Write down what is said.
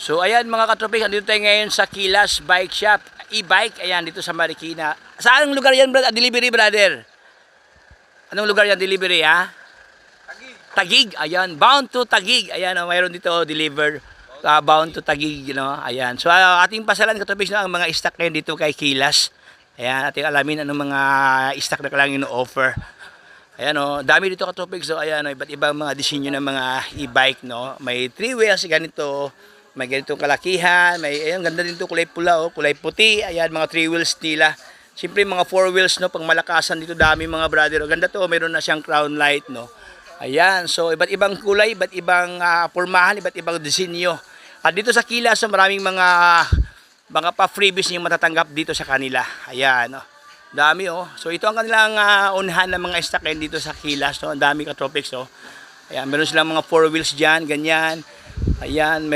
So ayan mga katropik, andito tayo ngayon sa Kilas Bike Shop, e-bike, ayan dito sa Marikina. Saan lugar yan, brother? Delivery, brother? Anong lugar yan, delivery, ha? Taguig, ayan, bound to Taguig. Ayan, mayroon dito deliver, bound to Taguig, ayan. So ating pasalan katropik ang mga stock ngayon dito kay Kilas. Ayan, ating alamin anong mga stock na kailangan ino-offer. Ayan dami dito katropik. So ayan, iba't ibang mga disenyo ng mga e-bike, May 3 wheels ganito. May ganitong kalakihan, may ayun ganda din 'to, kulay pula kulay puti. Ayan mga 3 wheels nila. Siyempre mga 4 wheels pang malakasan dito dami mga brother. Ganda 'to, mayroon na siyang crown light Ayan, so iba't ibang kulay, iba't ibang pormahan, iba't ibang disenyo. At dito sa Kilas, so maraming mga pa-freebies yung matatanggap dito sa kanila. Ayan, dami So ito ang kanilang unahan ng mga stock dito sa Kilas, Ang dami ka tropics Ayan, meron silang mga 4 wheels diyan, ganyan. Ayan,